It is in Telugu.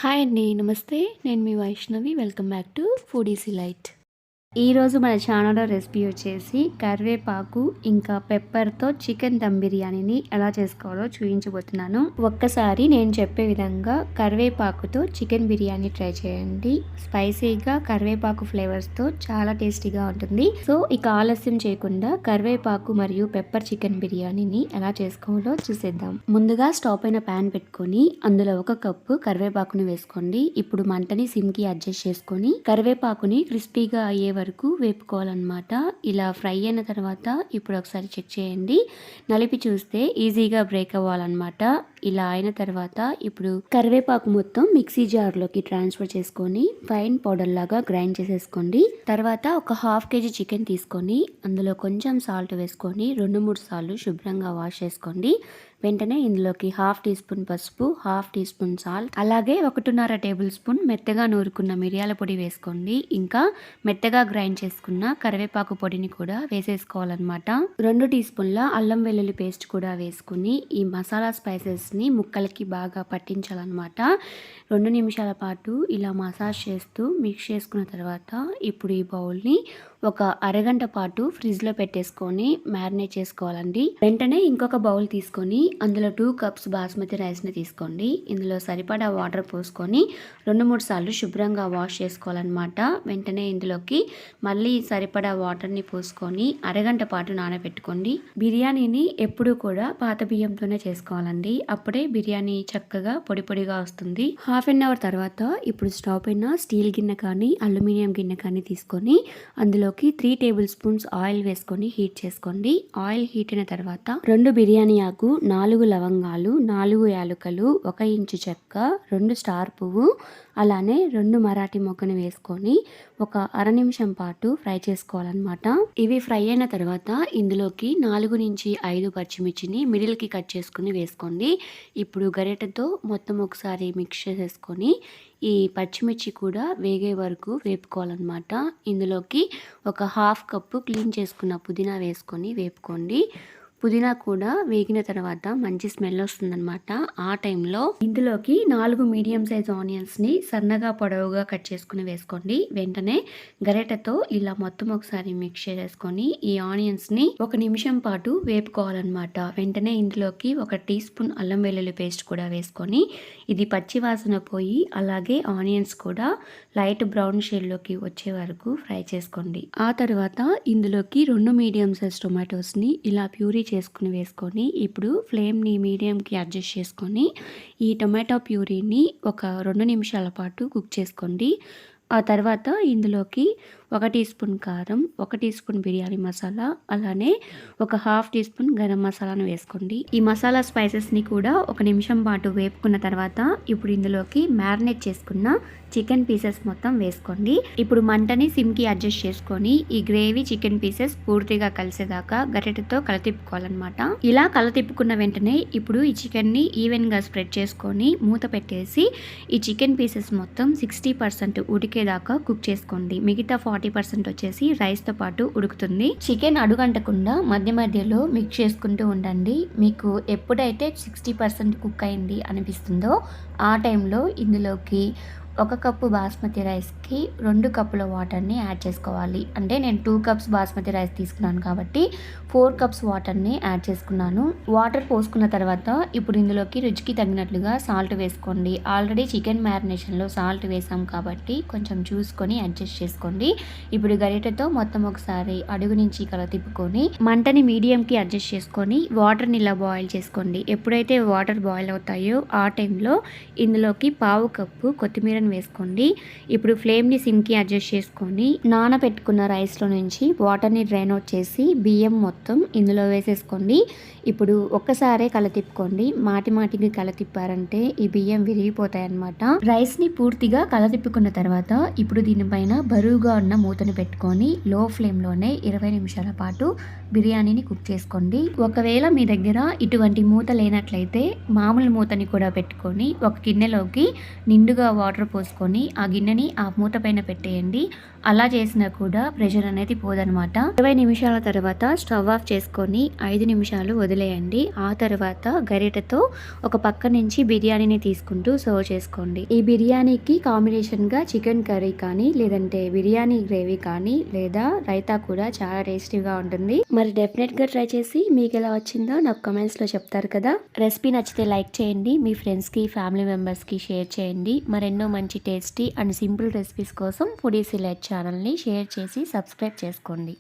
హాయ్ అండి. నమస్తే. నేను మీ Vaishnavi. Welcome back to Foodies Light. ఈరోజు మన ఛానల్లో రెసిపీ వచ్చేసి కరివేపాకు ఇంకా పెప్పర్తో చికెన్ దమ్ బిర్యానీని ఎలా చేసుకోవాలో చూపించబోతున్నాను. ఒక్కసారి నేను చెప్పే విధంగా కరివేపాకుతో చికెన్ బిర్యానీ ట్రై చేయండి. స్పైసీగా కరివేపాకు ఫ్లేవర్స్తో చాలా టేస్టీగా ఉంటుంది. సో ఇక ఆలస్యం చేయకుండా కరివేపాకు మరియు పెప్పర్ చికెన్ బిర్యానీని ఎలా చేసుకోవాలో చూసేద్దాం. ముందుగా స్టవ్ పైన ప్యాన్ పెట్టుకొని అందులో 1 కప్పు కరివేపాకుని వేసుకోండి. ఇప్పుడు మంటని సిమ్కి అడ్జస్ట్ చేసుకొని కరివేపాకుని క్రిస్పీగా అయ్యే వరకు వేపుకోవాలన్నమాట. ఇలా ఫ్రై అయిన తర్వాత ఇప్పుడు ఒకసారి చెక్ చేయండి. నలిపి చూస్తే ఈజీగా బ్రేక్ అవ్వాలన్నమాట. ఇలా అయిన తర్వాత ఇప్పుడు కరివేపాకు మొత్తం మిక్సీ జార్లోకి ట్రాన్స్ఫర్ చేసుకొని ఫైన్ పౌడర్ లాగా గ్రైండ్ చేసేసుకోండి. తర్వాత ఒక 1/2 kg చికెన్ తీసుకొని అందులో కొంచెం సాల్ట్ వేసుకొని 2-3 సార్లు శుభ్రంగా వాష్ చేసుకోండి. వెంటనే ఇందులోకి 1/2 టీ స్పూన్ పసుపు, 1/2 టీ స్పూన్ సాల్ట్, అలాగే 1.5 టేబుల్ స్పూన్ మెత్తగా నూరుకున్న మిరియాల పొడి వేసుకోండి. ఇంకా మెత్తగా గ్రైండ్ చేసుకున్న కరివేపాకు పొడిని కూడా వేసేసుకోవాలన్నమాట. 2 టీ స్పూన్ల అల్లం వెల్లుల్లి పేస్ట్ కూడా వేసుకుని ఈ మసాలా స్పైసెస్ని ముక్కలకి బాగా పట్టించాలన్నమాట. 2 నిమిషాల పాటు ఇలా మసాజ్ చేస్తూ మిక్స్ చేసుకున్న తర్వాత ఇప్పుడు ఈ బౌల్ని ఒక అరగంట పాటు ఫ్రిడ్జ్లో పెట్టేసుకొని మ్యారినేట్ చేసుకోవాలండి. వెంటనే ఇంకొక బౌల్ తీసుకొని అందులో 2 కప్స్ బాస్మతి రైస్ని తీసుకోండి. ఇందులో సరిపడా వాటర్ పోసుకొని 2-3 సార్లు శుభ్రంగా వాష్ చేసుకోవాలన్నమాట. వెంటనే ఇందులోకి మళ్ళీ సరిపడా వాటర్ని పోసుకొని అరగంట పాటు నానబెట్టుకోండి. బిర్యానీని ఎప్పుడూ కూడా పాత బియ్యంతోనే చేసుకోవాలండి. అప్పుడే బిర్యానీ చక్కగా పొడి పొడిగా వస్తుంది. 1/2 అవర్ తర్వాత ఇప్పుడు స్టవ్ పైన స్టీల్ గిన్నె కానీ అల్యూమినియం గిన్నె కానీ తీసుకొని అందులోకి 3 టేబుల్ స్పూన్స్ ఆయిల్ వేసుకొని హీట్ చేసుకోండి. ఆయిల్ హీట్ అయిన తర్వాత 2 బిర్యానీ ఆకు, 4 లవంగాలు, 4 యాలకులు, 1 ఇంచు చెక్క, 2 స్టార్ పువ్వు, అలానే 2 మరాఠీ మొగ్గను వేసుకొని ఒక అర నిమిషం పాటు ఫ్రై చేసుకోవాలన్నమాట. ఇవి ఫ్రై అయిన తర్వాత ఇందులోకి 4 నుంచి 5 పచ్చిమిర్చిని మిడిల్కి కట్ చేసుకుని వేసుకోండి. ఇప్పుడు గరిటెతో మొత్తం ఒకసారి మిక్స్ చేసేసుకొని ఈ పచ్చిమిర్చి కూడా వేగే వరకు వేపుకోవాలన్నమాట. ఇందులోకి ఒక 1/2 కప్పు క్లీన్ చేసుకున్న పుదీనా వేసుకొని వేపుకోండి. పుదీనా కూడా వేగిన తర్వాత మంచి స్మెల్ వస్తుందన్నమాట. ఆ టైంలో ఇందులోకి 4 మీడియం సైజ్ ఆనియన్స్ని సన్నగా పొడవుగా కట్ చేసుకుని వేసుకోండి. వెంటనే గరిటెతో ఇలా మొత్తం ఒకసారి మిక్స్ చేసుకొని ఈ ఆనియన్స్ని 1 నిమిషం పాటు వేపుకోవాలన్నమాట. వెంటనే ఇందులోకి 1 టీ స్పూన్ అల్లం వెల్లుల్లి పేస్ట్ కూడా వేసుకొని ఇది పచ్చి వాసన పోయి అలాగే ఆనియన్స్ కూడా లైట్ బ్రౌన్ షేడ్లోకి వచ్చే వరకు ఫ్రై చేసుకోండి. ఆ తర్వాత ఇందులోకి 2 మీడియం సైజ్ టొమాటోస్ని ఇలా ప్యూరీ చేసుకుని వేసుకొని ఇప్పుడు ఫ్లేమ్ని మీడియంకి అడ్జస్ట్ చేసుకొని ఈ టొమాటో ప్యూరీని ఒక 2 నిమిషాల పాటు కుక్ చేసుకోండి. ఆ తర్వాత ఇందులోకి 1 టీ స్పూన్ కారం, 1 టీ స్పూన్ బిర్యానీ మసాలా, అలానే ఒక 1/2 టీ స్పూన్ గరం మసాలాను వేసుకోండి. ఈ మసాలా స్పైసెస్ని కూడా 1 నిమిషం పాటు వేపుకున్న తర్వాత ఇప్పుడు ఇందులోకి మ్యారినేట్ చేసుకున్న చికెన్ పీసెస్ మొత్తం వేసుకోండి. ఇప్పుడు మంటని సిమ్కి అడ్జస్ట్ చేసుకొని ఈ గ్రేవీ చికెన్ పీసెస్ పూర్తిగా కలిసేదాకా గరిటెతో కలతిప్పుకోవాలన్నమాట. ఇలా కలతిప్పుకున్న వెంటనే ఇప్పుడు ఈ చికెన్ని ఈవెన్గా స్ప్రెడ్ చేసుకొని మూత పెట్టేసి ఈ చికెన్ పీసెస్ మొత్తం 60% ఉడికేదాకా కుక్ చేసుకోండి. మిగతా 40% వచ్చేసి రైస్తో పాటు ఉడుకుతుంది. చికెన్ అడుగంటకుండా మధ్య మధ్యలో మిక్స్ చేసుకుంటూ ఉండండి. మీకు ఎప్పుడైతే 60% కుక్ అయింది అనిపిస్తుందో ఆ టైంలో ఇందులోకి 1 కప్పు బాస్మతి రైస్కి 2 కప్పుల వాటర్ని యాడ్ చేసుకోవాలి. అంటే నేను 2 కప్స్ బాస్మతి రైస్ తీసుకున్నాను కాబట్టి 4 కప్స్ వాటర్ని యాడ్ చేసుకున్నాను. వాటర్ పోసుకున్న తర్వాత ఇప్పుడు ఇందులోకి రుచికి తగినట్లుగా సాల్ట్ వేసుకోండి. ఆల్రెడీ చికెన్ మ్యారినేషన్లో సాల్ట్ వేసాం కాబట్టి కొంచెం చూసుకొని అడ్జస్ట్ చేసుకోండి. ఇప్పుడు గరిటెతో మొత్తం ఒకసారి అడుగు నుంచి తిప్పుకొని మంటని మీడియంకి అడ్జస్ట్ చేసుకొని వాటర్ని ఇలా బాయిల్ చేసుకోండి. ఎప్పుడైతే వాటర్ బాయిల్ అవుతాయో ఆ టైంలో ఇందులోకి 1/2 కప్పు కొత్తిమీర వేసుకోండి. ఇప్పుడు ఫ్లేమ్ని సిమ్కి అడ్జస్ట్ చేసుకొని నానబెట్టుకున్న రైస్లో నుంచి వాటర్ని డ్రైన్ అవుట్ చేసి బియ్యం మొత్తం ఇందులో వేసేసుకోండి. ఇప్పుడు ఒక్కసారే కలతిప్పుకోండి. మాటికి కలతిప్పారంటే ఈ బియ్యం విరిగిపోతాయి అన్నమాట. రైస్ని పూర్తిగా కలతిప్పుకున్న తర్వాత ఇప్పుడు దీనిపైన బరువుగా ఉన్న మూతను పెట్టుకొని లో ఫ్లేమ్లోనే 20 నిమిషాల పాటు బిర్యానీని కుక్ చేసుకోండి. ఒకవేళ మీ దగ్గర ఇటువంటి మూత లేనట్లయితే మామూలు మూతని కూడా పెట్టుకొని ఒక గిన్నెలోకి నిండుగా వాటర్ పోసుకొని ఆ గిన్నెని ఆ మూత పైన పెట్టేయండి. అలా చేసినా కూడా ప్రెషర్ అనేది పోదనమాట. 20 నిమిషాల తర్వాత స్టవ్ ఆఫ్ చేసుకొని 5 నిమిషాలు వదిలేయండి. ఆ తర్వాత గరిటెతో ఒక పక్క నుంచి బిర్యానీని తీసుకుంటూ సర్వ్ చేసుకోండి. ఈ బిర్యానీకి కాంబినేషన్గా చికెన్ కర్రీ కానీ లేదంటే బిర్యానీ గ్రేవీ కానీ లేదా రైతా కూడా చాలా టేస్టీగా ఉంటుంది. మరి డెఫినెట్గా ట్రై చేసి మీకు ఎలా వచ్చిందో నాకు కమెంట్స్లో చెప్తారు కదా. రెసిపీ నచ్చితే లైక్ చేయండి, మీ ఫ్రెండ్స్కి ఫ్యామిలీ మెంబర్స్కి షేర్ చేయండి. మరెన్నో మంచి టేస్టీ అండ్ సింపుల్ రెసిపీస్ కోసం ఫుడీస్ ఇలైట్ ఛానల్ని షేర్ చేసి సబ్స్క్రైబ్ చేసుకోండి.